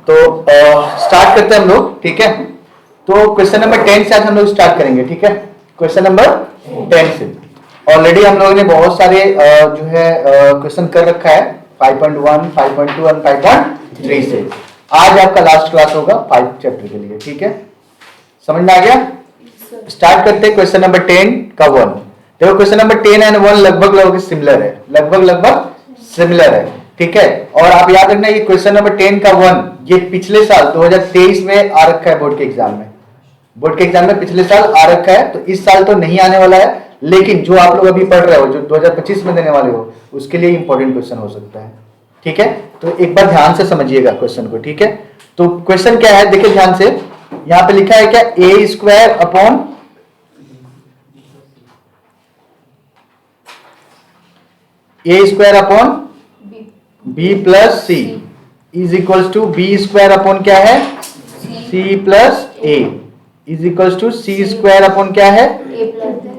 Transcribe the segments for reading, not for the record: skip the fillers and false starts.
तो स्टार्ट करते हैं हम लोग, ठीक है। तो क्वेश्चन नंबर 10 से आज हम लोग स्टार्ट करेंगे, ठीक है। क्वेश्चन नंबर 10 से ऑलरेडी हम लोगों ने बहुत सारे जो है क्वेश्चन कर रखा है 5.1, 5.2 और 5.3 से। आज आपका लास्ट क्लास होगा 5 चैप्टर के लिए, ठीक है। समझ में आ गया? स्टार्ट करते हैं क्वेश्चन नंबर 10 का 1। देखो क्वेश्चन नंबर 10 एंड 1 लगभग सिमिलर है, लगभग सिमिलर है, ठीक है। और आप याद रखना ये क्वेश्चन नंबर 10 का 1 ये पिछले साल 2023 में आ रखा है बोर्ड के एग्जाम में। बोर्ड के एग्जाम में पिछले साल आ रखा है, तो इस साल तो नहीं आने वाला है, लेकिन जो आप लोग अभी पढ़ रहे हो, जो 2025 में देने वाले हो, उसके लिए इंपॉर्टेंट क्वेश्चन हो सकता है, ठीक है। तो एक बार ध्यान से समझिएगा क्वेश्चन को, ठीक है। तो क्वेश्चन क्या है, देखिए ध्यान से, यहां पे लिखा है क्या, a square upon b plus C is equals to b square upon क्या है, c plus A is equals to c square upon क्या है,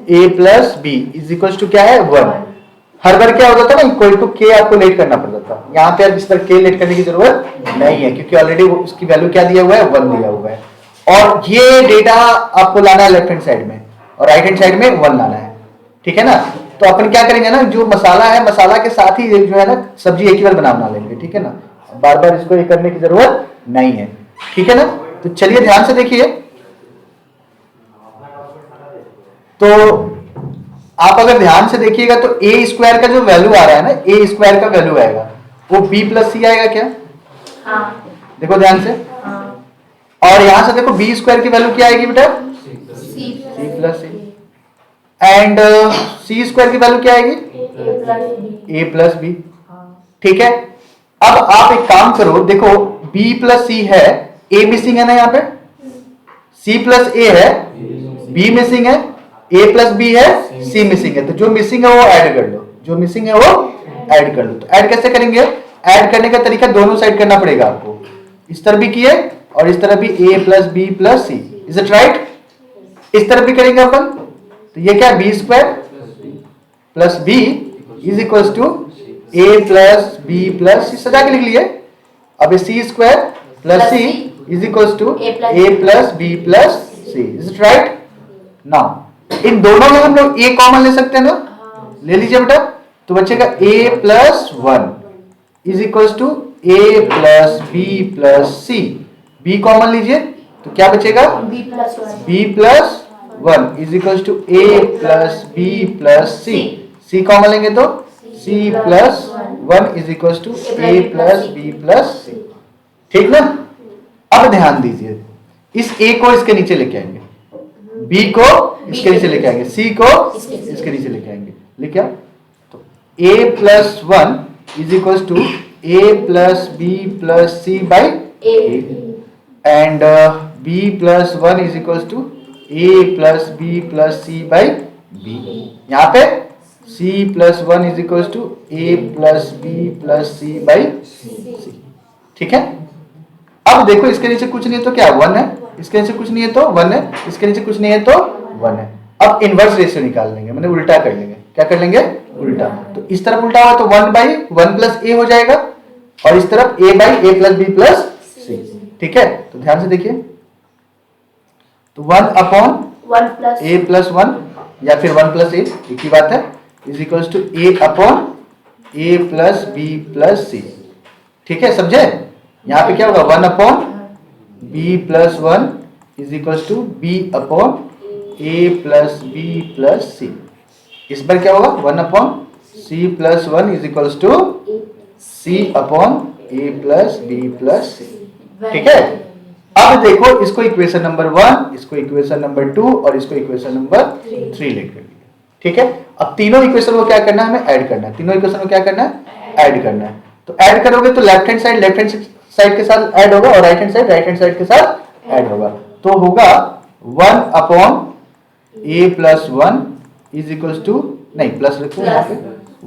a plus b is equals to क्या है 1। हर बार क्या होता था ना, इक्वल टू के आपको लेट करना पड़ता था। यहाँ पे अब इस तरह के लेट करने की जरूरत नहीं है, क्योंकि ऑलरेडी उसकी वैल्यू क्या दिया हुआ है, 1 दिया हुआ है। और ये डेटा आपको लाना है लेफ्ट हैंड साइड में और राइट हैंड साइड में 1 लाना है, ठीक है ना। तो अपन क्या करेंगे ना, जो मसाला है, मसाला के साथ ही जो है ना सब्जी एक ही बार बना लेंगे, ठीक है ना। बार बार इसको ये करने की जरूरत नहीं है, ठीक है ना। तो चलिए ध्यान से देखिए, तो आप अगर ध्यान से देखिएगा तो ए स्क्वायर का जो वैल्यू आ रहा है ना, ए स्क्वायर का वैल्यू आएगा वो बी प्लस सी आएगा क्या? हाँ। देखो ध्यान से, हाँ। और यहां से देखो बी स्क्वायर की वैल्यू क्या आएगी बेटा, C plus C. And C square की वैल्यू क्या आएगी, ए प्लस बी, ठीक है। अब आप एक काम करो, देखो बी प्लस सी है, ए मिसिंग है ना यहाँ पे, सी प्लस ए है, बी मिसिंग है, ए प्लस बी है, सी मिसिंग है। तो जो मिसिंग है वो ऐड कर लो, जो मिसिंग है वो ऐड कर लो। तो ऐड कैसे करेंगे, ऐड करने का तरीका दोनों साइड करना पड़ेगा आपको, इस तरफ भी किए और इस तरफ भी a plus B plus C, is it right. इस तरफ भी करेंगे अपन, तो ये क्या, b square plus b is equal to a plus B plus c, सजा के लिख लिए। अब c square plus C is equal to a plus B plus C, is it right. Now इन दोनों में हम लोग ए कॉमन ले सकते हैं ना, ले लीजिए बेटा। तो बचेगा a plus 1 is equal to a plus B plus c, b common लीजिए तो क्या बचेगा, b plus 1 is equal to a plus B plus c, c common लेंगे तो c plus 1 is equal to a plus B plus c, ठीक ना। अब ध्यान दीजिए, इस ए को इसके नीचे लेके आएंगे, बी को इसके नीचे लेके आएंगे, सी को इसके नीचे लेके आएंगे, लेके आओ। तो a plus 1 is equal to a plus B plus c by a, and b plus 1 is equal to a plus B plus c by b. यहाँ पे c plus 1 is equal to a plus B plus c by c, ठीक है। अब देखो इसके नीचे कुछ नहीं है तो क्या 1 है, इसके नीचे कुछ नहीं है तो 1 है, इसके नीचे कुछ नहीं है तो 1 है। अब इनवर्स रेशियो निकाल लेंगे, मैंने उल्टा कर लेंगे, क्या कर लेंगे, उल्टा। तो इस तरफ उल्टा हुआ तो 1 बाई 1 प्लस ए हो जाएगा, और इस तरफ a by A plus B plus c, ठीक है। तो ध्यान से देखिए, तो 1 अपॉन ए प्लस 1 या फिर 1 प्लस ए, एक ही बात है, is equal to a upon A plus B plus c, ठीक है, समझे। यहाँ पे क्या होगा, 1 upon b plus 1 is equal to b upon A plus B plus c. इस बार क्या होगा, 1 upon C plus 1 is equal to c upon A plus B plus c, ठीक है। अब देखो इसको इक्वेशन नंबर 1, इसको इक्वेशन नंबर 2 और इसको इक्वेशन नंबर 3 लिख कर, ठीक है। अब तीनों इक्वेशन को क्या करना है, हमें ऐड करना है, तीनों इक्वेशन को क्या करना है, ऐड करना है। तो ऐड करोगे तो लेफ्ट हैंड साइड के साथ ऐड होगा और राइट हैंड साइड के साथ ऐड होगा। तो होगा 1 upon A plus 1 is equal to, नहीं प्लस रखो यहाँ पे,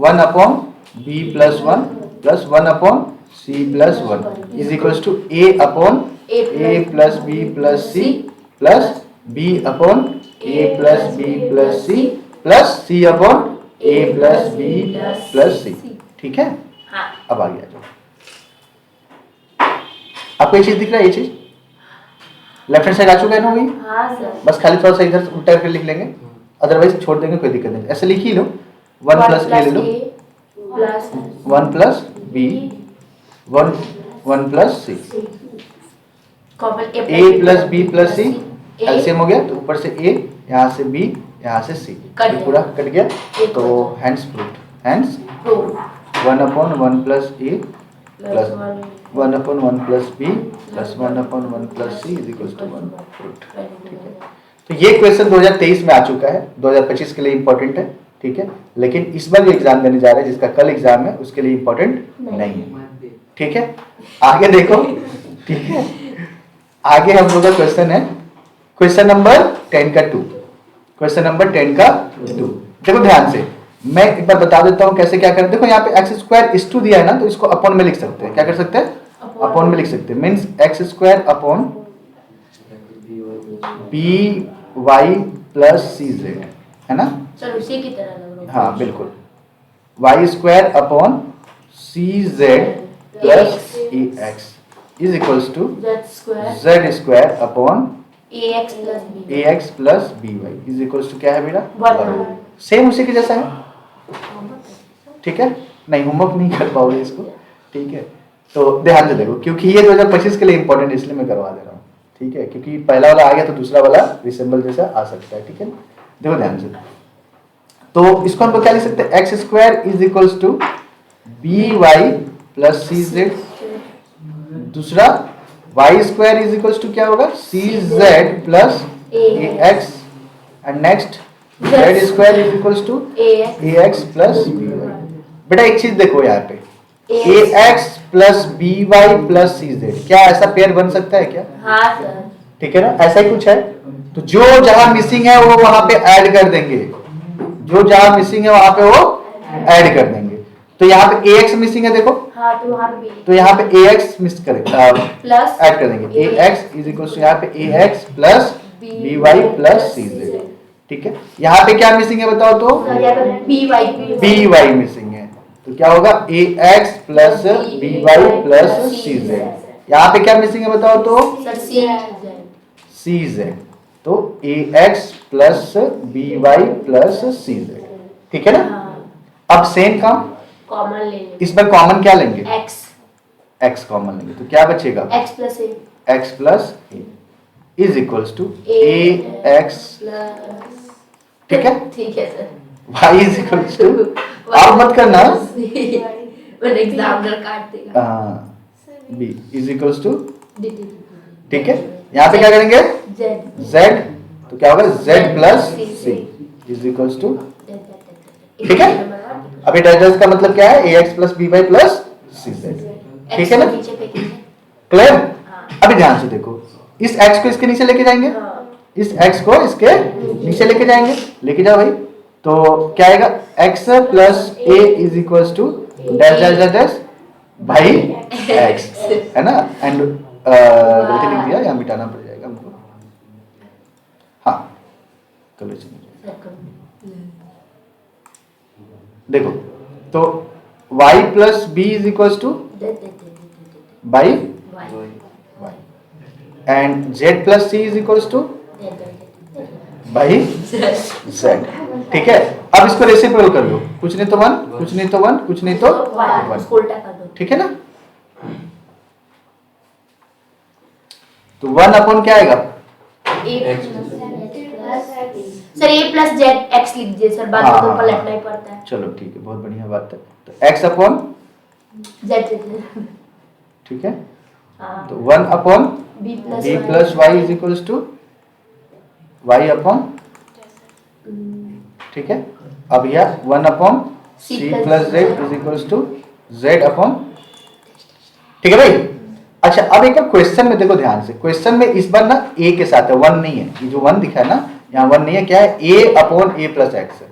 1 upon b plus 1 plus 1 upon C plus 1 is equal to a upon A plus B plus c plus b upon A plus B plus c plus c upon A plus B plus c, ठीक है। अब आगे आ जाओ, आपको ये चीज दिख रहा है, ये चीज लेफ्ट हैंड साइड आ चुका है ना वही। हाँ सर। बस खाली थोड़ा सा इधर उल्टा करके लिख लेंगे, अदरवाइज छोड़ देंगे, कोई दिक्कत नहीं। ऐसे लिख ही लो, 1 प्लस ए ले लो, प्लस 1 प्लस बी, 1 प्लस सी, ए प्लस बी प्लस सी, एलसीएम हो गया, तो ऊपर से ए, यहाँ से बी, यहाँ से सी, ये पूरा कट गया। तो hence proved, hence 1/1 plus A plus 1/1 plus B plus 1/1 plus C is equals to 1 proved. ठीक है, तो ये क्वेश्चन 2023 में आ चुका है, 2025 के लिए इंपॉर्टेंट है। ठीक है, लेकिन इस बार जो एग्जाम देने जा रहे हैं, जिसका कल एग्जाम है, उसके लिए इंपॉर्टेंट नहीं है। ठीक है, आगे देखो। ठीक है, आगे हम लोग का क्वेश्चन है क्वेश्चन नंबर 10 का 2, क्वेश्चन नंबर 10 का 2। देखो ध्यान से, मैं एक बार बता देता हूँ कैसे क्या करें। देखो यहाँ पे x स्क्वायर इस टू दिया है ना, तो इसको अपॉन में लिख सकते हैं। क्या कर सकते हैं? अपॉन में लिख सकते हैं। Means x square upon b y plus c z, है ना? सर उसी की तरह लग रहा है। हाँ बिल्कुल, Y square upon C Z plus A x is equals to Z square upon A x plus B Y is equals to क्या है बेटा? सेम उसी के जैसा है। ठीक है, नहीं होमवर्क नहीं कर पाओगे इसको। ठीक है, तो ध्यान से देखो, क्योंकि ये 2025 के लिए इंपॉर्टेंट, इसलिए मैं करवा दे रहा हूँ। ठीक है, क्योंकि पहला वाला आ गया तो दूसरा वाला रिसेंबल जैसा आ सकता है। ठीक है, देखो ध्यान से, तो इसको हम लोग क्या लिख सकते हैं? X square is equals to b y plus c z, दूसरा y square is equals to क्या होगा? C Z plus A x, and next z square is equals to A x plus B y. बेटा एक चीज देखो यहाँ पे, a x plus B y plus c z, क्या ऐसा पेयर बन सकता है क्या? हाँ सर। ठीक है ना, ऐसा ही कुछ है। तो जो जहां मिसिंग है वो वहां पे ऐड कर देंगे, जो जहां मिसिंग है वहां पे वो ऐड कर देंगे। तो यहाँ पे ए एक्स मिसिंग है, देखो। हाँ, तो यहाँ पे ए एक्स मिस करेंगे, प्लस ऐड कर देंगे। A x is equal to यहाँ पे a x plus B y plus c z. ठीक है, यहाँ पे क्या मिसिंग है बताओ तो? बी वाई मिसिंग है, तो क्या होगा? A x plus B y plus c z. यहाँ पे क्या मिसिंग है बताओ तो? सी जेड, तो a x plus B y plus c z. ठीक है ना? अब सेम काम कॉमन लेंगे, इस बार कॉमन क्या लेंगे? x कॉमन लेंगे, तो क्या बचेगा? x plus A is equals to A X. ठीक है, ठीक है sir. y is equals to, आप मत करना, एग्जामिनर काट देगा। b इज इक्वल्स टू, ठीक है, यहाँ पे क्या करेंगे? z, तो क्या होगा? z plus c is equals to, ठीक है। अभी डाइवर्स का मतलब क्या है? ax plus B y plus c z. ठीक है ना, क्लियर? अभी ध्यान से देखो, इस x को इसके नीचे लेके जाएंगे, इस x को इसके नीचे लेके जाएंगे, लेके जाओ भाई। तो क्या आएगा? x plus a is equals to dash dash dash dash भाई x, है ना? एंड गलती लिख दिया, यहाँ मिटाना पड़ जाएगा हमको। हाँ चलो देखो, तो y plus b is equals two by and z plus c is equals two by z। ठीक है, अब इसको रेसिप्रोकल कर लो, कुछ नहीं तो 1, कुछ नहीं तो 1, कुछ नहीं तो 1। ठीक है ना? तो 1 अपॉन क्या आएगा? Sir a plus Z x लिख दीजिए सर, बाद में तो पलटना ही पड़ता है। चलो ठीक है, बहुत बढ़िया बात है। तो x अपॉन जेड, ठीक है, तो 1 upon b plus y is equals to y upon, ठीक है। अब यह 1 upon c plus z is equals to z upon, ठीक है भाई। अच्छा, अब एक क्वेश्चन में देखो ध्यान से, क्वेश्चन में इस बार ना a के साथ है, 1 नहीं है। ये जो 1 दिखा है ना, यहाँ 1 नहीं है, क्या है? a upon a plus X है,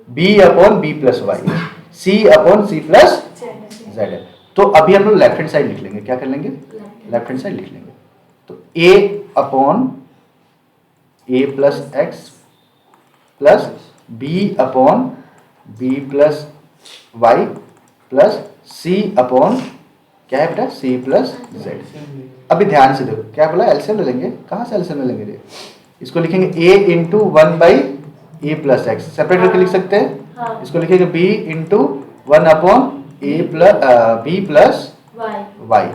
b upon b plus Y है, c upon c plus z है। तो अभी हम लोग लेफ्ट हैंड साइड लिख लेंगे, क्या कर लेंगे? लेफ्ट हैंड साइड लिख लेंगे। तो a upon a plus X plus b upon b plus Y plus c upon क्या है बेटा, c प्लस जेड। अभी ध्यान से देखो, क्या बोला, एलसीएम ले लेंगे। कहाँ से एलसीएम ले लेंगे रे? इसको लिखेंगे a into 1 by A plus X, separate करके लिख सकते हैं। इसको लिखेंगे b इंटू 1 अपॉन ए प्लस बी प्लस वाई।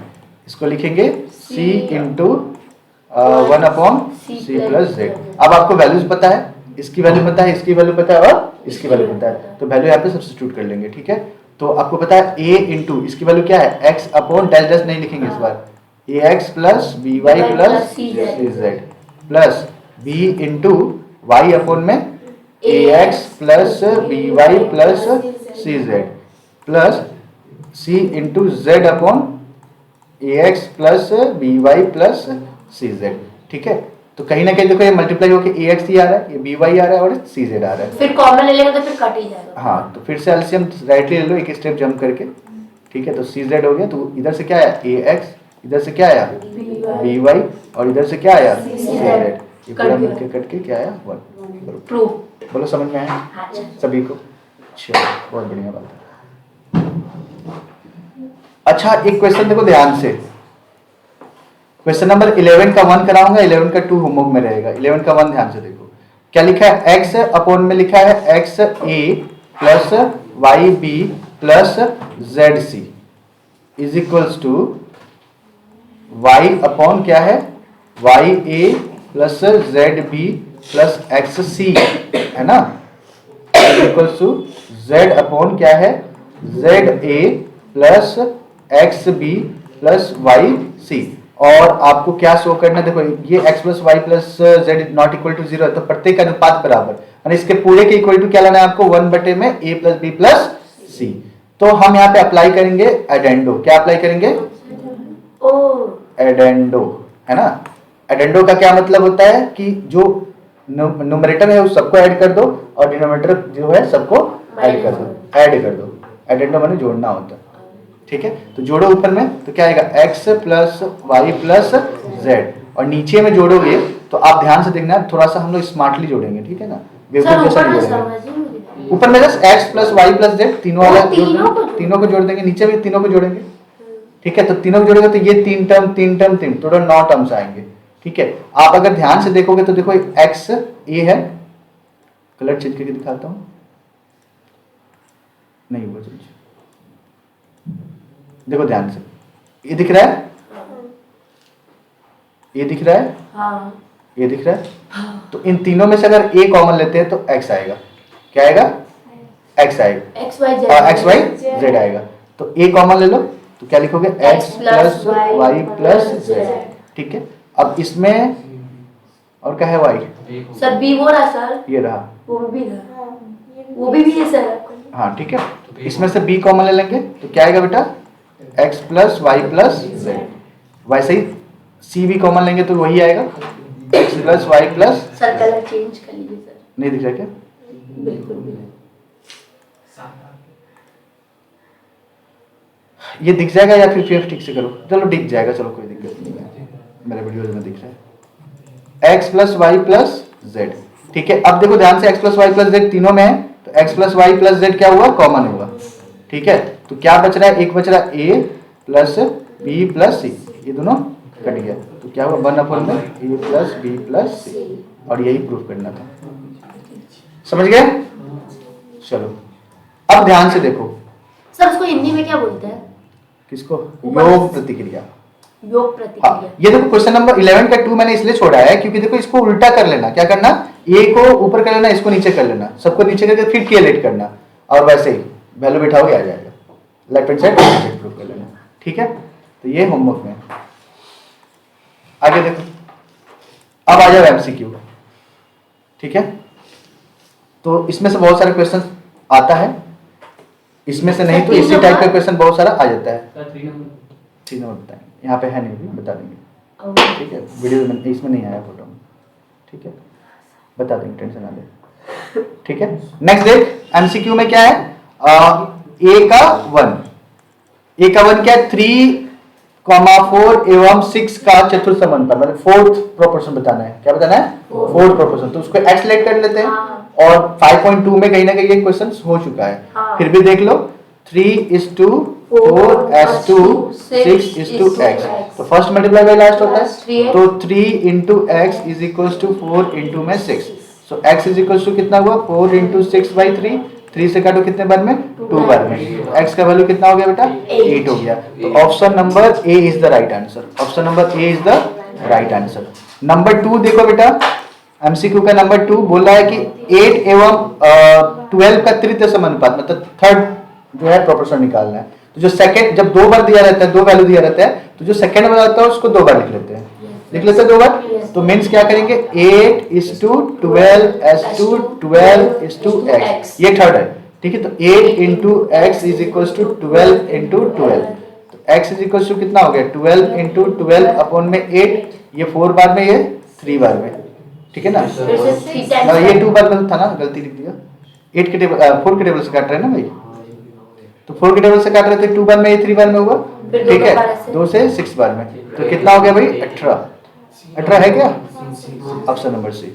इसको लिखेंगे c इंटू 1 अपॉन सी प्लस जेड। अब आपको वैल्यूज पता है, इसकी वैल्यू पता है, इसकी वैल्यू पता है और इसकी वैल्यू पता है, तो वैल्यू यहाँ पे सब्स्टिट्यूट कर लेंगे। ठीक है, तो आपको पता है a इंटू इसकी वैल्यू क्या है, x अपॉन डैश डैश नहीं लिखेंगे इस बार, ax plus by plus cz plus b into y upon में ax plus by plus cz plus c into z upon ax plus by plus cz। ठीक है, तो कहीं ना कहीं देखो ये मल्टीप्लाई होकर ax ही आ रहा है, ये by आ रहा है और cz आ रहा है। फिर कॉमन ले लेंगे तो फिर कट ही जाएगा। हाँ, तो फिर से एलसीएम राइटली ले लो, एक स्टेप जंप करके। ठीक है, तो cz हो गया, तो इधर से क्या आया ax, इधर से क्या आया by और इधर से क्या आया cz। ये पूरा मिलके कट के क्या आया 1। ट्रू। बोलो समझ में आया सभी को? चलो बहुत बढ़िया बात है। अच्छा एक क्वेश्चन देखो ध्यान से, क्वेश्चन नंबर 11 का 1 कराऊंगा, 11 का 2 होमवर्क में रहेगा। 11 का 1 ध्यान से देखो, क्या लिखा है, x अपॉन में लिखा है x a plus y b plus z c is equals to y upon क्या है, y a plus z b plus x c है ना, is equals to z upon क्या है, z a plus x b plus y c। और आपको क्या show करना है, देखो ये x plus Y plus Z not equal to 0 है, तो प्रत्येक अनुपात बराबर, यानी इसके पूरे के इक्वल टू क्या लाना है आपको, 1 बटे में a प्लस बी प्लस सी। तो हम यहाँ पे अप्लाई करेंगे एडेंडो। क्या अप्लाई करेंगे, एडेंडो, है ना। एडेंडो का क्या मतलब होता है कि जो न्यूमरेटर है उस सबको ऐड कर दो और डिनोमिनेटर जो है सबको ऐड कर दो, ऐड कर दो। एडेंडो माने जोड़ना होता है। ठीक है, तो जोड़ो ऊपर में तो क्या आएगा, x plus Y plus Z, और नीचे में जोड़ोगे तो आप ध्यान से देखना, थोड़ा सा हम लोग स्मार्टली जोड़ेंगे। ठीक है ना, बेवकूफ जैसा नहीं जोड़ेंगे। ऊपर में जस्ट x plus Y plus Z तीनों वाला तीनों को जोड़ देंगे, नीचे भी तीनों को जोड़ेंगे। ठीक है, तो तीनों को जोड़ेंगे तो ये तीन टर्म टोटल 9 टर्म्स आएंगे। ठीक है, आप अगर ध्यान से देखोगे तो देखो x a है, कलर चेंज करके दिखाता हूँ, नहीं हुआ चेंज, देखो ध्यान से, ये दिख रहा है, ये दिख रहा है, हाँ। ये दिख रहा है, हाँ। तो इन तीनों में से अगर a कॉमन लेते हैं तो x आएगा। क्या आएगा, x आएगा, एक्स वाई जेड आएगा। तो a कॉमन ले लो तो क्या लिखोगे, x plus Y plus Z. ठीक है, अब इसमें और क्या है, y सर b वो रहा सर, ये रहा, वो भी रहा, वो भी है सर। हाँ ठीक है, तो इसमें से b कॉमन ले लेंगे तो क्या आएगा बेटा, x plus Y plus Z. वैसे ही c भी कॉमन लेंगे तो वही आएगा, x plus Y plus. Sir colour change कर लीजिए सर, नहीं दिख रहा क्या, बिल्कुल भी ये दिख जाएगा या फिर ठीक से करो, चलो दिख जाएगा, चलो कोई दिक्कत नहीं है, मेरे वीडियो में दिख रहा है x plus Y plus Z. ठीक है, अब देखो ध्यान से x plus Y plus Z तीनों में है, तो x plus Y plus Z क्या हुआ, कॉमन हुआ। ठीक है, तो क्या बच रहा है, एक बच रहा है a plus b plus c, ये दोनों कट गया, तो क्या हुआ 1 अपॉन में a plus b plus c, और यही प्रूफ करना था। समझ गए, चलो अब ध्यान से देखो। सर उसको हिंदी में क्या बोलते हैं, किसको, योग प्रतिक्रिया। योग प्रतिक्रिया। हाँ, ये देखो क्वेश्चन नंबर 11 का 2 मैंने इसलिए छोड़ा है क्योंकि देखो इसको उल्टा कर लेना, क्या करना, a को ऊपर कर लेना, इसको नीचे कर लेना, सबको नीचे करके फिर k करना, और वैसे ही वैल्यू बिठाओगे आ जाएगा, लेफ्ट हैंड साइड प्रूफ कर लेना। ठीक है, तो ये होमवर्क में। आगे देखो, अब आ जाओ एमसीक्यू। ठीक है, तो इसमें से बहुत सारे क्वेश्चन आता है, इसमें से नहीं तो इसी टाइप का क्वेश्चन बहुत सारा आ जाता है। 3 नंबर बताएंगे, यहाँ पे है नहीं, बता देंगे। ठीक है, वीडियो में इसमें नहीं आया फोटो में। ठीक है, बता देंगे, टेंशन ना ले। ठीक है, नेक्स्ट देख, एमसीक्यू में क्या है, a का 1 क्या है, 3,4 एवं 6 का चतुर्थ समानुपात, मतलब 4th प्रोपोर्शन बताना है। क्या बताना है, 4th प्रोपोर्शन, तो उसको x लेट कर लेते हैं। हाँ। और 5.2 में कहीं ना कहीं ये क्वेश्चन हो चुका है। हाँ। फिर भी देख लो, 3:4 4s2 6:x। तो फर्स्ट मल्टीप्लाई बाय लास्ट होता है, तो 3 into x is equal to 4 into में 6। So x is equal to कितना हुआ 4 into 6/3। 3 से काटो कितने बार में 2 बार में, तो x का वैल्यू कितना हो गया बेटा 8 हो गया। तो option number A is the right answer. Option number A is the right answer. Number 2 देखो बेटा, एमसीक्यू का नंबर 2 बोल रहा है कि 8 एवं 12 का तृतीय समानुपात मतलब थर्ड जो है प्रोपोर्शन निकालना है। तो जो सेकंड, जब 2 बार दिया रहता है, 2 वैल्यू दिया रहता है, तो जो सेकंड वाला होता है उसको 2 बार लिख लेते हैं, लिख लेते हैं 2 बार। तो मीन्स क्या करेंगे 8:12:12:x, ये थर्ड है, ठीक है। तो 8 into x is equal to 12 into 12। तो x इज इक्वल टू कितना हो गया 12 into 12 अपॉन में 8, ये 4 बार में, ये 3 बार में, ठीक है ना। ये 2 बार में था ना, गलती लिख दिया। 8 के टेबल 4 के टेबल से काट रहे हैं ना भाई, तो 4 के टेबल से काट रहे थे, 2 बार में, ये 3 बार में हुआ, ठीक है। 2 से 6 बार में, तो कितना हो गया भाई 18। 18 है क्या, ऑप्शन नंबर सी,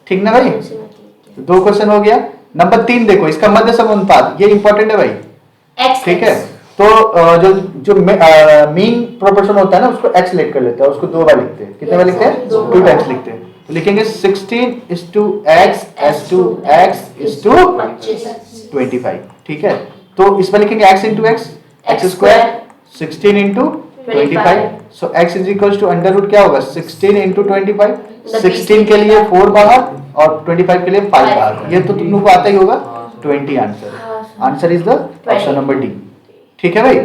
ठीक ना भाई। तो 2 क्वेश्चन हो गया। नंबर 3 देखो, इसका मध्य समानुपात, ये इंपॉर्टेंट है भाई, ठीक है। तो जो मीन प्रोपोर्शन होता है ना, उसको x लेट कर लेते हैं, उसको 2 बार लिखते हैं, कितने बार लिखते हैं 2 टाइम्स लिखते हैं। तो लिखेंगे 16:x s2 25, ठीक है। तो इसमें लिखेंगे x into x, x square 16 into 25। So x is equal to under root क्या होगा 16 into 25। 16 के लिए 4 बाहर और 25 के लिए 5 बाहर, ये तो तुम लोग को आता ही होगा। 20 answer, answer is the option number D, ठीक है भाई।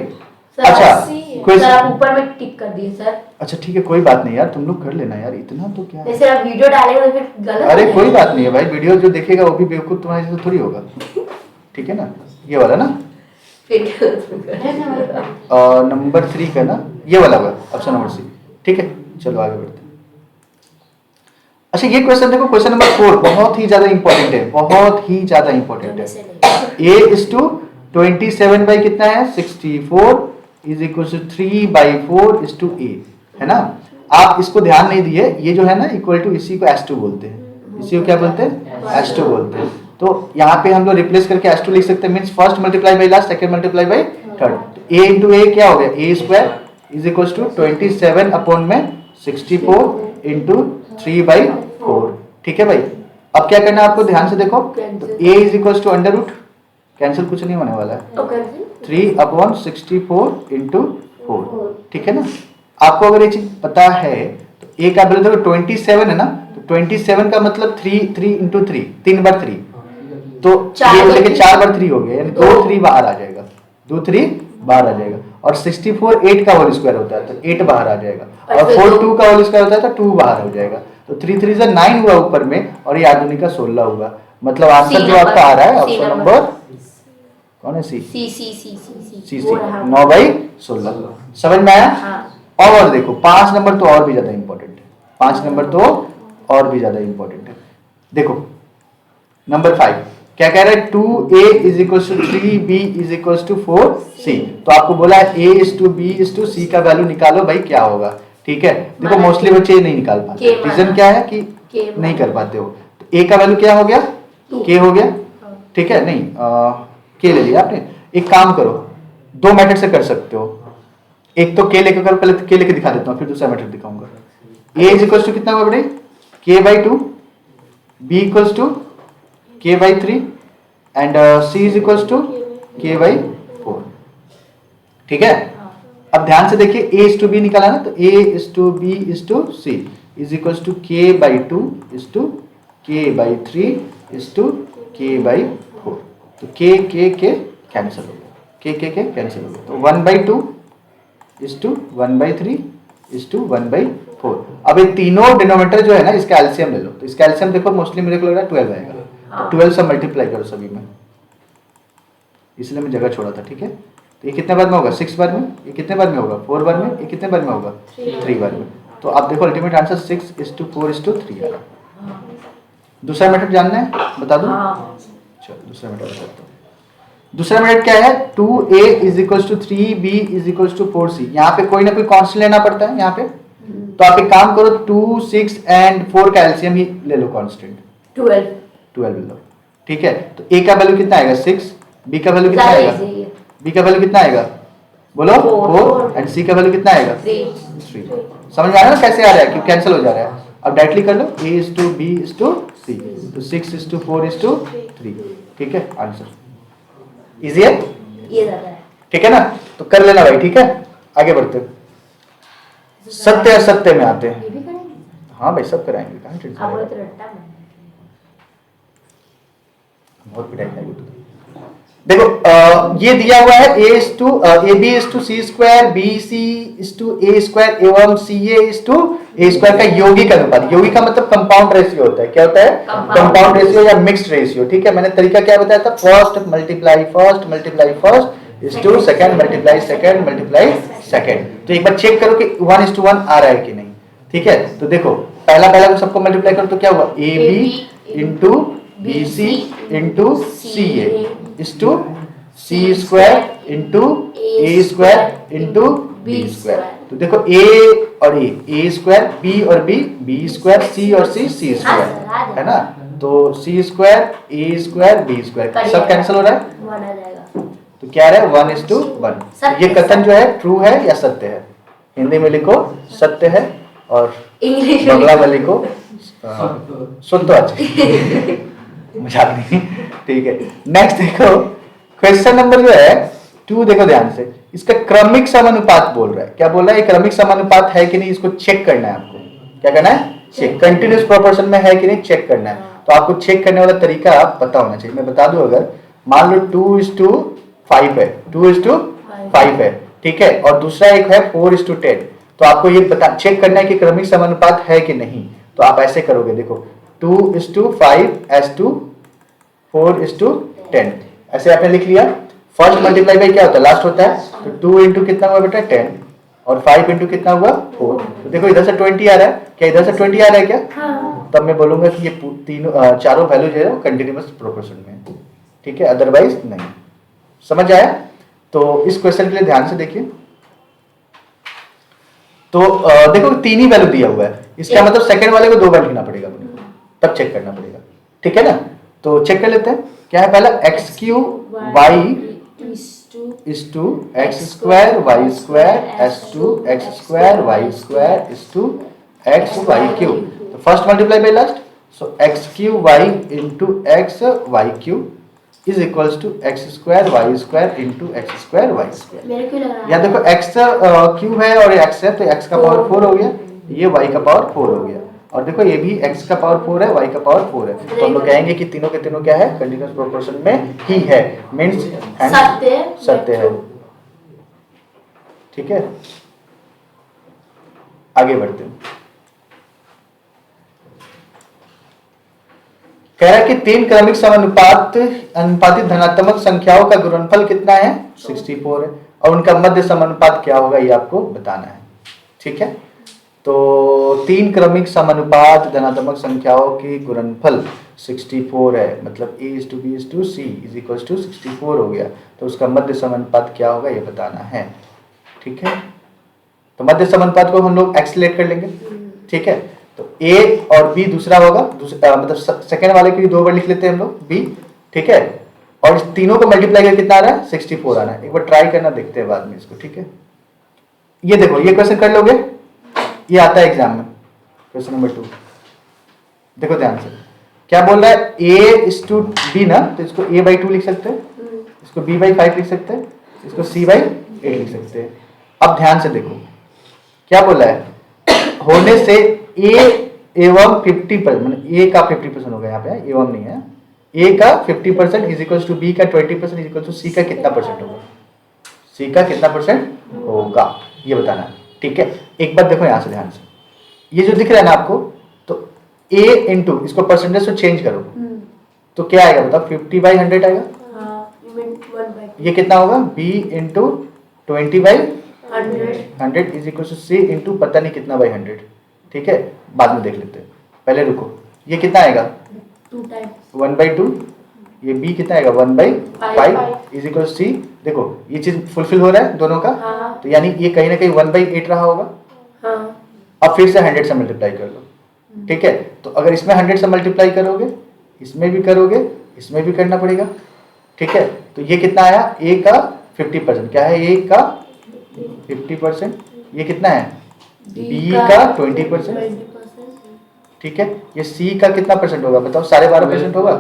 अच्छा सर आप ऊपर में टिक कर दिए सर। अच्छा ठीक है, कोई बात नहीं यार, तुम लोग कर लेना यार, इतना तो क्या है। जैसे आप वीडियो डालेंगे तो फिर गलत। अरे कोई बात नहीं है भाई, वीडियो जो देखेगा वो भी बेवकूफ तुम्हारे जैसे थोड़ी होगा, ठीक है ना। ये वाला ना नंबर 3 का ना, ये वाला होगा ऑप्शन नंबर सी, ठीक है। चलो आगे बढ़ते हैं। अच्छा ये क्वेश्चन देखो, क्वेश्चन नंबर 4 बहुत ही ज्यादा इंपॉर्टेंट है, बहुत ही ज्यादा इंपॉर्टेंट है। a is to 27 बाई कितना है 64 is equal to 3/4 is to a, है ना। आप इसको ध्यान नहीं दिए, ये जो है ना इक्वल टू, इसी को s2 बोलते हैं, इसी को क्या बोलते हैं s2 बोलते हैं। तो यहाँ पे हम लोग रिप्लेस करके s2 लिख सकते हैं, means first multiply by last, second multiply by third. तो a into a क्या हो गया a square is equal to 27 upon में 64 into 3/4, ठीक है भाई। अब क्या करना है आपको, ध्यान से देखो, तो a is equal to under root, cancel कुछ नहीं होने वाला है, 3/64 into 4, ठीक है ना। आपको अगर ये चीज पता है तो a का वैल्यू देखो 27 है ना, तो 27 का मतलब 3 into 3, 3 बार 3, तो ये हो जाएगा 4 बार 3 हो गया, यानी 2 3 बाहर आ जाएगा, 2 3 बाहर आ जाएगा। और 64 8 का होल स्क्वायर होता है, तो 8 बाहर आ जाएगा। और 4 2 का होल स्क्वायर होता है, तो 2 बाहर हो जाएगा। तो 3 3 से 9 हुआ ऊपर में, और ये आधुनिक का 16 हुआ। मतलब आंसर जो आपका आ रहा है ऑप्शन नंबर कौन है सी, सी 9/16। समझ में आया। और देखो 5 नंबर तो और भी ज्यादा इंपॉर्टेंट है, 5 नंबर तो और भी ज्यादा इंपॉर्टेंट है। देखो नंबर 5 क्या कह रहा है 2a is equal to 3b is equal to 4c। तो आपको बोला है a is to b is to c का वैल्यू निकालो भाई, क्या होगा, ठीक है। देखो मोस्टली बच्चे नहीं निकाल पाते, रीजन क्या है कि नहीं कर पाते हो। तो a का वैल्यू क्या हो गया k हो गया, ठीक है। नहीं k ले लिया आपने। एक काम करो, 2 मेथड से कर सकते हो। एक तो k लेकर करो, पहले k लेकर दिखा देता हूँ, फिर दूसरा मेथड दिखाऊंगा। a इज इक्वल टू कितना होगा बेटे k/2, b equal to k/3 and c is equal to k/4, ठीक है। अब ध्यान से देखिए a is to b निकाला ना, तो a is to b is to c is equal to k/2 is to k/3 is to k/4। तो k कैंसिल हो गया, k कैंसिल हो गया। तो 1/2 is to 1/3 is to 1/4। अब ये तीनों डिनोमिनेटर जो है ना, इसका एलसीएम ले लो। तो इसका एलसीएम देखो, मोस्टली मेरे को लग रहा है 12 आएगा। 12 से मल्टीप्लाई करो सभी में, इसलिए मैं जगह छोड़ा था, ठीक है। तो ये कितने बार में होगा 6 बार में, ये कितने बार में होगा 4 बार में, ये कितने बार में होगा 3 बार में। तो आप देखो अल्टीमेट आंसर 6:4:3 आएगा। दूसरा मेथड जानना है, बता दूं। चलो दूसरा मेथड बताता हूँ। दूसरा मेथड क्या है 2a is equal to 3b is equal to 4c। यहाँ पे कोई ना कोई कांस्टेंट लेना पड़ता है यहाँ पे। तो आप एक काम करो 2, 6 एंड 4 का एलसीएम ही ले लो, कांस्टेंट 12 लो, ठीक है। तो a का वैल्यू कितना आएगा 6, b का वैल्यू कितना आएगा, b का वैल्यू कितना आएगा बोलो 4 एंड सी का वैल्यू कितना आएगा 3। समझ में आ रहा है ना कैसे आ रहा है, क्यों कैंसिल हो जा रहा है। अब डायरेक्टली कर लो A:B:C, तो 6:4:3, ठीक है आंसर इजी है, ये ज्यादा है। ठीक है ना, तो कर लेना भाई, ठीक है। आगे बढ़ते हैं, सत्य असत्य में आते हैं। ये भी करेंगे। हाँ भाई सब कराएंगे, कहाँ टेंशन अब वो है। तो रट्टा है। बहुत पिटाई खाएगी तू। देखो ये दिया हुआ है AB:C², BC:A² एवं CA:A² का यौगिक अनुपात। यौगिक का मतलब कंपाउंड रेशियो होता है, क्या होता है कंपाउंड रेशियो या मिक्स्ड रेशियो, ठीक है। मैंने तरीका क्या बताया था, first multiply first is to second multiply second. तो एक बार चेक करो कि 1:1 आ रहा है कि नहीं, ठीक है। तो देखो पहला को सबको मल्टीप्लाई करो तो क्या हुआ, AB into BC into CA is to C² into A² into B²। तो देखो A और A² B और B² C और C है ना, तो C² A² B² सब कैंसिल हो रहा है, 1 आ जाएगा। तो क्या आ रहा है 1:1। ये कथन जो है ट्रू है या सत्य है, हिंदी में लिखो सत्य है और इंग्लिश बंगला में लिखो सुन तो अच्छे मजाक नहीं, ठीक है। नेक्स्ट देखो क्वेश्चन नंबर जो है 2, देखो ध्यान से, इसका क्रमिक समानुपात बोल रहा है। क्या बोल रहा है, क्रमिक समानुपात है कि नहीं, इसको चेक करना है आपको। क्या करना है, चेक, कंटिन्यूअस प्रोपोर्शन में है कि नहीं चेक करना है। तो आपको चेक करने वाला तरीका आप पता होना चाहिए। मैं बता दूं, अगर मान लो 2:5 है, 2:5 है, ठीक है, और दूसरा एक है 4:10, तो आपको ये पता चेक करना है कि क्रमिक समानुपात है कि नहीं। तो आप ऐसे करोगे, देखो 2:5 4:10, ऐसे आपने लिख लिया। फर्स्ट मल्टीप्लाई बाई क्या होता है, लास्ट होता है, तो 2 इंटू कितना हुआ बेटा 10 और 5 इंटू कितना हुआ 4। तो देखो इधर से 20 आ रहा है, क्या इधर से 20 आ रहा है क्या, हाँ। तब मैं बोलूंगा कि ये तीनों चारों वैल्यू जो है कंटिन्यूअस प्रोपोर्शन में है, ठीक है, अदरवाइज नहीं। समझ आया। तो इस क्वेश्चन के लिए ध्यान से देखिए। तो देखो 3 ही वैल्यू दिया हुआ है, इसका मतलब सेकंड वाले को 2 बार लिखना पड़ेगा अपने को, तब चेक करना पड़ेगा, ठीक है ना। तो चेक कर लेते हैं, क्या है पहला x³ y is to x² y² s2 x² y² is to x y³। तो first multiply by last, so x³ y into x y³ is equals to x² y² into x² y²। मेरे को लग रहा है या देखो x Q है और x है, तो x का पावर 4 हो गया, ये y का पावर 4 हो गया, और देखो ये भी x का पावर 4 है, y का पावर 4 है। तो हम लोग कहेंगे कि तीनों के तीनों क्या है, कंटीन्यूअस प्रोपोर्शन में ही है, मींस सत्य है, ठीक है। आगे बढ़ते हैं, कह रहा है कि 3 क्रमिक अनुपातित धनात्मक संख्याओं का गुणनफल कितना है, 64 है, और उनका मध्य समानुपात क्या होगा ये आपको बताना है, ठीक है। तो 3 क्रमिक समानुपात धनात्मक संख्याओं की गुणनफल 64 है, मतलब A:B:C इज इक्वल टू 64 हो गया, तो उसका मध्य समानुपात क्या होगा ये बताना है, ठीक है। तो मध्य समानुपात को हम लोग एक्सलेट कर लेंगे, ठीक है। तो A और B दूसरा होगा, मतलब सेकेंड वाले की 2 बार लिख लेते हैं हम लोग B, ठीक है, और इस तीनों को मल्टीप्लाई करके कितना आ रहा है 64 आ रहा है। एक बार ट्राई करना, देखते हैं बाद में इसको, ठीक है। ये देखो ये क्वेश्चन कर लोगे, ये आता है एग्जाम में, क्वेश्चन नंबर 2। देखो ध्यान से, क्या बोल रहा है, A:B ना, तो इसको A/2 लिख सकते हैं, इसको B/5 लिख सकते हैं, इसको C/8 लिख सकते हैं। अब ध्यान से देखो क्या बोला है, होने से A एवं 50%, मतलब A का 50% होगा, यहाँ पे एवं नहीं है, A का 50% इज इक्वल टू B का 20% इज इक्वल टू C का कितना परसेंट होगा, C का कितना परसेंट होगा ये बताना है, ठीक है। एक बार देखो यहाँ से ध्यान से, ये जो दिख रहा है ना आपको, तो A इंटू इसको परसेंटेज से चेंज करो तो क्या आएगा बताओ, 50/100 आएगा, ये कितना होगा B into 20/100 is equal to C into पता नहीं कितना बाई 100, ठीक है, बाद में देख लेते हैं, पहले रुको। ये कितना आएगा 1/2, ये B कितना आएगा 1/5 इज इक्वल टू C। देखो ये चीज फुलफिल हो रहा है दोनों का, तो यानी ये कहीं ना कहीं 1/8 रहा होगा। अब फिर से 100 से मल्टीप्लाई कर लो, ठीक है। तो अगर इसमें 100 से मल्टीप्लाई करोगे, इसमें भी करोगे, इसमें भी करना पड़ेगा, ठीक है। तो ये कितना आया, A का 50%, क्या है A का 50%, ये कितना है B B का 20%, 20%। ठीक है। ये C का कितना परसेंट होगा बताओ, 12.5% होगा,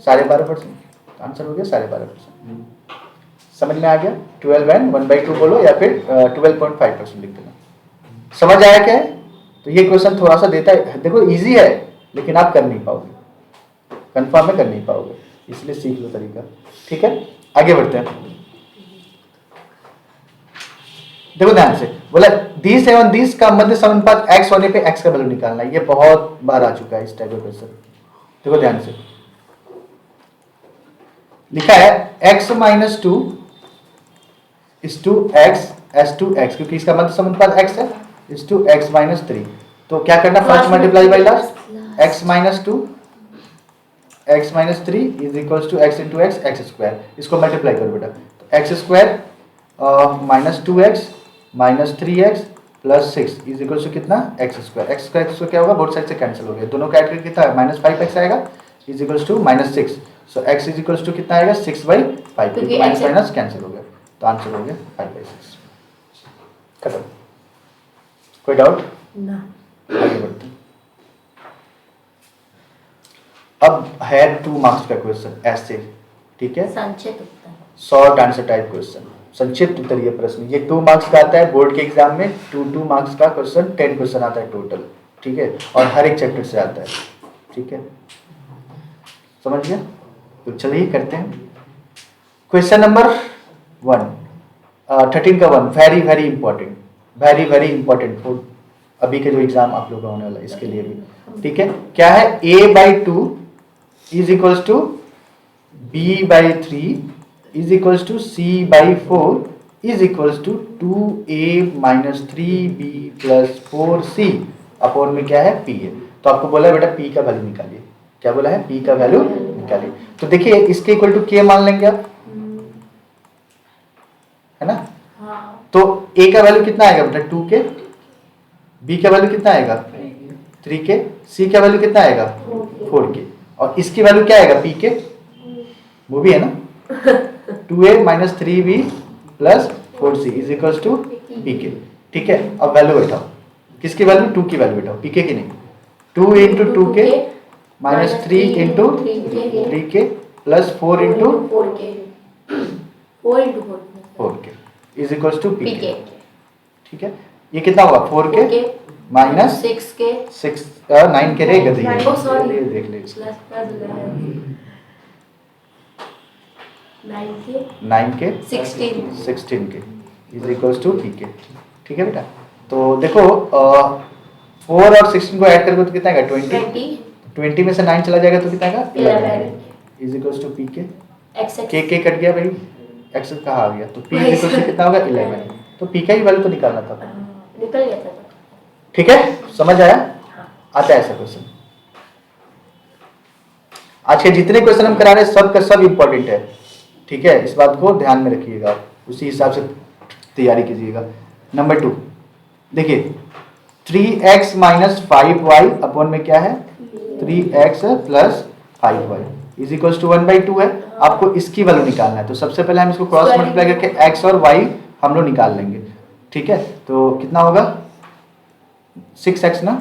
12.5%। आंसर हो गया 12.5%। समझ में आ गया। 12 एंड 1/2 बोलो या फिर 12.5% लिख देना। समझ आया क्या है? तो ये क्वेश्चन थोड़ा सा देता है, देखो इजी है लेकिन आप कर नहीं पाओगे, कंफर्म में कर नहीं पाओगे, इसलिए सीख लो तरीका, ठीक है। आगे बढ़ते हैं, देखो ध्यान से, बोला दिस एवं दिस का मध्य समानुपात x होने पे x का वैल्यू निकालना है। ये बहुत बार आ चुका है इस टाइप का क्वेश्चन। देखो ध्यान से, लिखा है x minus 2 is to x is to x, क्योंकि इसका मध्य समानुपात x है, इज टू x माइनस 3। तो क्या करना, first multiply by last, x minus 2 x minus 3 is equal to x into x, x square. इसको मल्टीप्लाई करो बेटा, तो x square minus 2x minus 3x plus 6 is equal to कितना, x square. X square तो क्या होगा, both side से cancel हो गया, दोनों का एड करके कितना है, माइनस 5x आएगा, is equal to minus 6। So x is equal to कितना आएगा, 6/5, क्योंकि माइनस माइनस कैंसिल हो गया, तो आंसर हो गया 5/6। खत्म। कोई डाउट ना। आगे बढ़ते हैं। अब है 2 मार्क्स का क्वेश्चन ऐसे, ठीक है, संक्षिप्त उत्तर, शॉर्ट आंसर टाइप क्वेश्चन, संक्षिप्त उत्तरीय प्रश्न। ये 2 मार्क्स का आता है बोर्ड के एग्जाम में, 2 मार्क्स का क्वेश्चन, 10 क्वेश्चन आता है टोटल, ठीक है, और हर एक चैप्टर से आता है, ठीक है, समझ गया। तो चलिए करते हैं क्वेश्चन नंबर 1, 13 का 1, very very important, very very important for अभी के जो एग्जाम आप लोग का होने वाला है इसके लिए भी, ठीक है। क्या है, a/2 is equals to b/3 is equals to c/4 is equals to 2a minus 3b plus 4c upon में क्या है, p है। तो आपको बोला है बेटा p का वैल्यू निकालिए, क्या बोला है, p का वैल्यू निकालिए। तो देखिए इसके इक्वल टू k मान लेंगे आप, है ना। हाँ। तो a का वैल्यू कितना आएगा बेटा, 2k, b का वैल्यू कितना आएगा, 3k, c का वैल्यू कितना आएगा, 4k, और इसकी वैल्यू क्या आएगा, pk, वो भी है ना, 2a minus 3b plus 4c is equals to pk, ठीक है। अब वैल्यू बैठाओ, किसकी वैल्यू, 2 की वैल्यू बैठाओ, pk की नहीं, 2 into 2k minus 3 into 3k plus 4 into 4k is equals to pk, ठीक है। ये कितना होगा, 4k माइनस 6 9k रहेगा, Oh, sorry. ये देख ले, 9k 16k is equals to pk, ठीक है बेटा। तो देखो 4 और 16 को ऐड करके तो कितना आएगा, 20 में से 9 चला जाएगा तो कितना आएगा, 11 is equals to pk, k कट गया भाई, x कहाँ आ गया, तो p इज इक्वल्स टू कितना होगा, 11। तो p का ही वैल्यू तो निकालना था, निकल गया था, ठीक है, समझ आया। आता है ऐसा क्वेश्चन। आज के जितने क्वेश्चन हम करा रहे हैं सब का सब इंपॉर्टेंट है, ठीक है, इस बात को ध्यान में रखिएगा, उसी हिसाब से तैयारी कीजिएगा। नंबर 2 देखिए, 3x माइनस 5y अपॉन में क्या है, 3x plus 5y is equals to 1/2 है। आपको इसकी वैल्यू निकालना है, तो सबसे पहले हम इसको क्रॉस मल्टीप्लाई करके x और y हम लोग निकाल लेंगे, ठीक है। तो कितना होगा, 6x ना,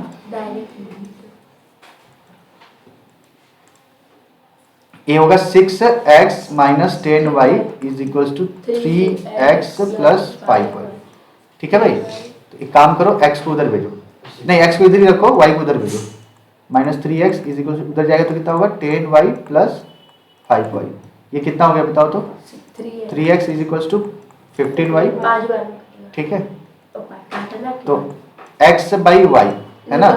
ये होगा 6x minus 10y is equals to 3x plus 5y, ठीक है भाई। तो एक काम करो, x को उधर भेजो, नहीं x को इधर ही रखो, y को उधर भेजो, minus 3x is equals to उधर जाएगा तो कितना होगा, 10y प्लस 5y, ये कितना हो गया बताओ तो, 3x is equals to 15y, ठीक है। तो x बाई y है ना,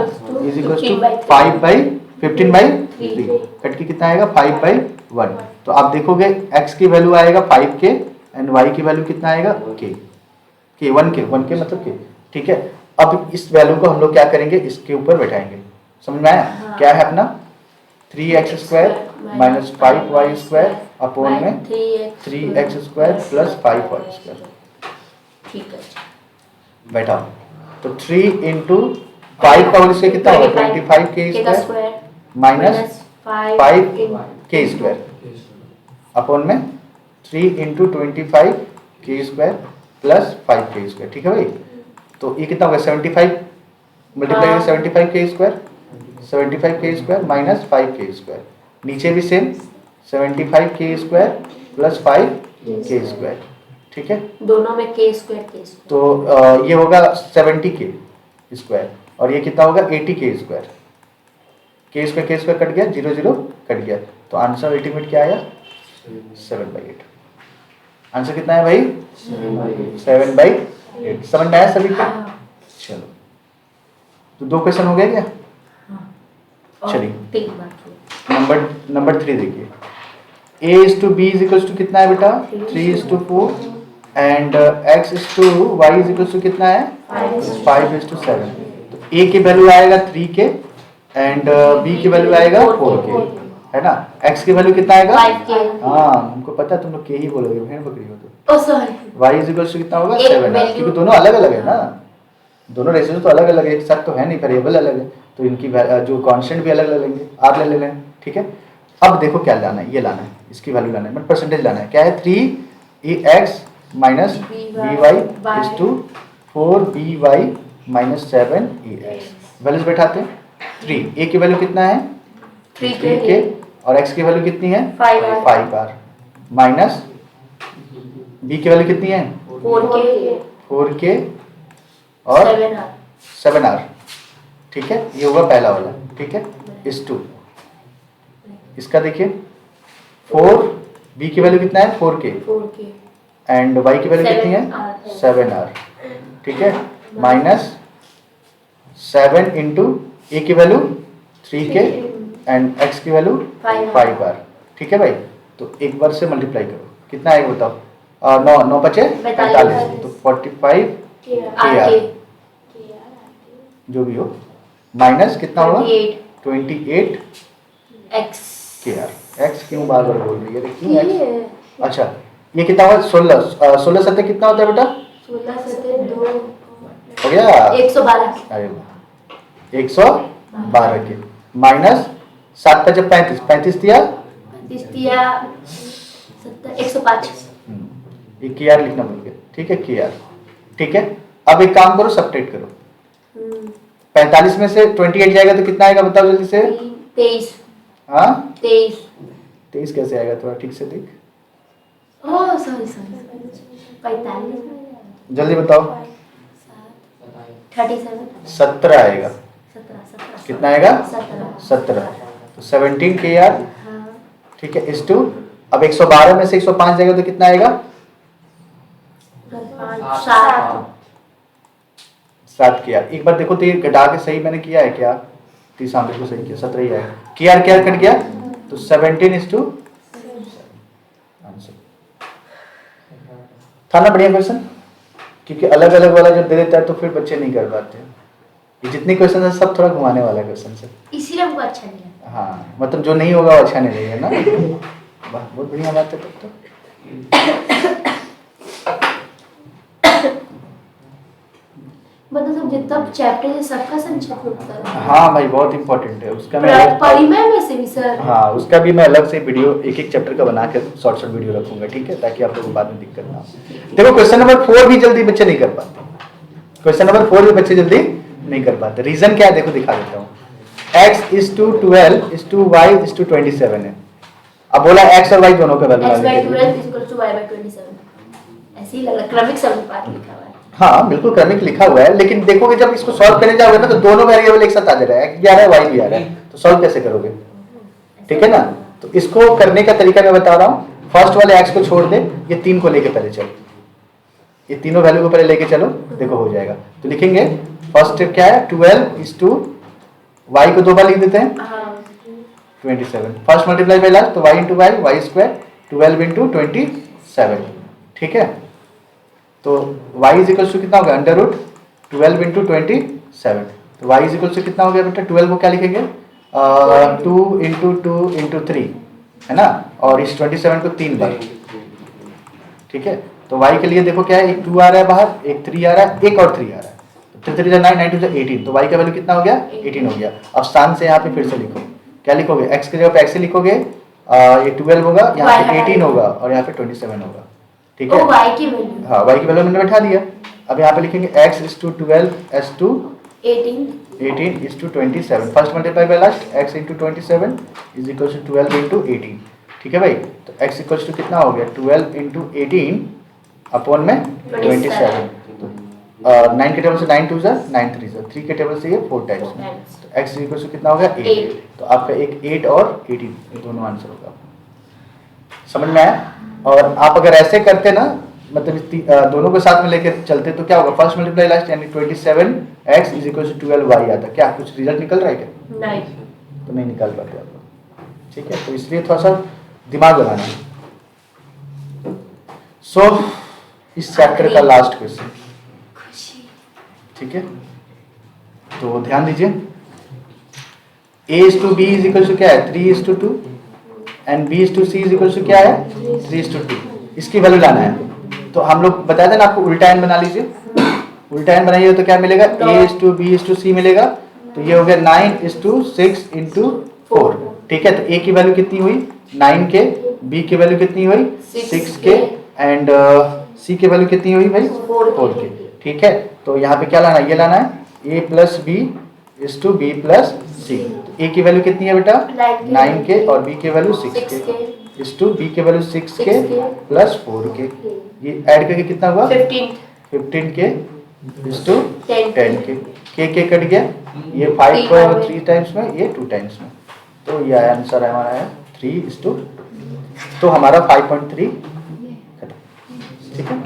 इज इक्वल्स टू 15/3 कट के कितना आएगा, 5/1। तो आप देखोगे x की वैल्यू आएगा 5k एंड y की वैल्यू कितना आएगा, k 1k मतलब k, ठीक है। अब इस वैल्यू को हम लोग क्या करेंगे, इसके ऊपर बैठाएंगे, समझ में आया। हाँ। क्या है अपना, 3x square minus 5y square upon में 3x square plus 5y square, ठीक है, बैठाओ। तो 3 इंटू 5 पावर इसके कितना होगा, 25k square minus 5k square upon में 3 into 25k square plus 5k², ठीक है भाई। तो ये कितना होगा 75 multiply 75k², 75k² minus 5k², नीचे भी सेम 75k² प्लस 5k², ठीक है। दोनों में k² तो ये होगा 70k² और ये कितना होगा 80k², k² कट गया, 0 0 कट गया, तो आंसर अल्टीमेट क्या आया 7/8। आंसर कितना है भाई 7/8। समझ में आया सभी का? चलो तो 2 क्वेश्चन हो गए क्या? चलिए नंबर 3 देखिए, a/b = कितना है बेटा 3:4 एंड x/y = कितना है 5:7। तो a की वैल्यू आएगा 3k एंड b की वैल्यू आएगा 4k, है ना। x की वैल्यू कितना आएगा 5k। हाँ हमको पता है तुम लोग के ही बोलोगे, भेड़ बकरी हो तो। ओ सॉरी, y = कितना होगा एक 7, value- क्योंकि दोनों अलग अलग है ना, दोनों रेशियो तो अलग अलग है, एक साथ तो है नहीं, वेरिएबल अलग है, तो इनकी जो कांस्टेंट भी अलग अलग लेंगे, आप ले लें, ठीक है। अब देखो क्या लाना है, ये लाना है, इसकी वैल्यू लाना है, मतलब परसेंटेज लाना है, क्या है 3ax minus by is to 4by minus 7ax। Values बैठाते हैं, 3 a की वैल्यू कितना है 3k और x की वैल्यू कितनी है 5r माइनस b की वैल्यू कितनी है 4k और 7r, ठीक है। ये होगा पहला वाला, ठीक है। इस 2 इसका देखिए 4 b की वैल्यू कितना है 4k एंड y की वैल्यू कितनी है 7r, ठीक है, माइनस 7 इंटू a की वैल्यू 3k एंड x की वैल्यू 5r, ठीक है भाई। तो एक बार से मल्टीप्लाई करो, कितना आएगा बताओ, 9 बचे 45, तो 45 kr जो भी हो, माइनस कितना होगा 28 kr। x क्यों बार बार बोल रही है, देखिए x। अच्छा ये कितना होगा 16 सत्ते कितना होता है बेटा 16 हो गया 112। अरे वाह 112 के माइनस 7 जब 35 दिया 105। ये kr लिखना भूल गया, ठीक है kr, ठीक है। अब एक काम करो सब्ट्रैक्ट करो, 45 में से 28 जाएगा तो कितना आएगा बताओ जल्दी से 23। हाँ 23 कैसे आएगा थोड़ा ठीक से देख, ओह सॉरी 45 जल्दी बताओ 37 17 आएगा, 17 कितना आएगा 17। तो 17 kr, हाँ ठीक है इस 2। अब 112 में से 105 जाएगा तो कितना आएगा 7 kr। एक बार देखो तो ये घटा के सही मैंने किया है क्या, 30 को सही किया, 17 ही आएगा, kr कट गया तो 17:7 आंसर। था ना बढ़िया क्वेश्चन, क्योंकि अलग अलग वाला जब दे देता है तो फिर बच्चे नहीं कर पाते। ये जितने क्वेश्चन है सब थोड़ा घुमाने वाला क्वेश्चन है, इसीलिए हमको अच्छा नहीं लगा। हाँ मतलब जो नहीं होगा वो अच्छा नहीं लगेगा ना। वाह बहुत बढ़िया बात है तब तो। मतलब सब जितना चैप्टर है सबका संक्षिप्त उत्तर है। हाँ भाई बहुत इंपॉर्टेंट है उसका, मैं परिमेय में से भी सर। हाँ उसका भी मैं अलग से वीडियो एक चैप्टर का बना के शॉर्ट वीडियो रखूंगा, ठीक है, ताकि आप लोगों को बाद में दिक्कत ना हो। देखो क्वेश्चन नंबर 4 भी जल्दी बच्चे नहीं कर पाते, क्वेश्चन नंबर 4 भी बच्चे जल्दी नहीं कर पाते। रीजन क्या है देखो दिखा देता हूँ, x:12:y:27 है। अब बोला x और y दोनों का वैल्यू ऐसे ही लग रहा क्रमिक समानुपात लिखा हुआ है। हाँ बिल्कुल क्रमिक लिखा हुआ है, लेकिन देखोगे जब इसको सॉल्व करने जाओगे ना तो दोनों वेरिएबल एक साथ आ जा रहा है, x भी आ रहा है y भी आ रहा है, तो सॉल्व कैसे करोगे, ठीक है ना। तो इसको करने का तरीका मैं बता रहा हूँ, फर्स्ट वाले x को छोड़ दे, ये 3 को लेके पहले चलो, ये तीनों वैल्यू को पहले लेके चलो, देखो हो जाएगा। तो लिखेंगे फर्स्ट स्टेप क्या है 12:2, y को 2 बार लिख देते हैं 27, फर्स्ट मल्टीप्लाई बाय लास्ट, तो y into y y square 12 into 27, ठीक है। तो y इज इक्वल टू कितना होगा √12 इंटू 27, तो y इज इक्वल टू कितना हो गया बेटा 12 को क्या लिखेंगे 2 इंटू 2 इंटू 3 है ना, और इस 27 को 3 बार, ठीक है। तो y के लिए देखो क्या है, एक 2 आ रहा है बाहर, एक 3 आ रहा है, एक और 3 आ रहा है, तो 3 3 9 9 2 18, तो y का वैल्यू कितना हो गया 18 हो गया। अब स्थान से यहाँ पे फिर से लिखो, क्या लिखोगे x की जगह पे x से लिखोगे, ये 12 होगा, यहाँ पे 18 होगा और यहाँ पे 27 होगा, ठीक है, ओ y की वैल्यू हाँ y की वैल्यू मैंने बैठा दिया। अब यहाँ पे लिखेंगे x is to 12 s to 18 is to 27, first multiply by last, x into 27 is equals to 12 into 18। ठीक है भाई, तो x इक्वल्स टू कितना हो गया 12 into 18 अपॉन में 27। तो 9 के टेबल से 9 2 जा 9 3 जा, 3 के टेबल से ये 4 टाइम्स में, तो x इक्वल्स टू कितना हो गया 8। तो आपका एक 8 और 18 दोनों आंसर होगा। समझ में आया? और आप अगर ऐसे करते ना, मतलब दोनों को साथ में लेकर चलते तो क्या होगा, फर्स्ट मल्टीप्लाई लास्ट यानी 27x is equal to 12y आता। क्या कुछ रिजल्ट निकल रहा है क्या? नहीं, तो नहीं निकाल पाते आप लोग। ठीक है, तो इसलिए थोड़ा सा दिमाग लगाना है। सो इस चैप्टर का लास्ट क्वेश्चन, ठीक है, तो ध्यान दीजिए। a is to b is equal to क्या है 3 is to 2 and b is to c is equal to क्या है 3 is to 2। इसकी वैल्यू लाना है। तो हम लोग बताए थे ना आपको, उल्टा एन बना लीजिए। उल्टा एन बनाइए तो क्या मिलेगा, a is to b is to c मिलेगा। तो ये हो गया 9 is to 6 into 4। ठीक है, तो a की वैल्यू कितनी हुई 9 के, b की वैल्यू कितनी हुई 6 के, एंड c की वैल्यू कितनी हुई भाई 4 के। ठीक है, तो यहाँ पे क्या लाना है, ये लाना है a plus b is to b plus c। तो a की वैल्यू कितनी है बेटा 9 के और b की वैल्यू 6 के, इस टू b के वैल्यू 6 के प्लस 4 के, ये ऐड करके कितना हुआ 15 के इस टू 10 के कट गया, ये 5 को 3 टाइम्स में, ये 2 टाइम्स में, तो ये आंसर हमारा है 3 is to, तो हमारा 5.3 खत्म। ठीक है।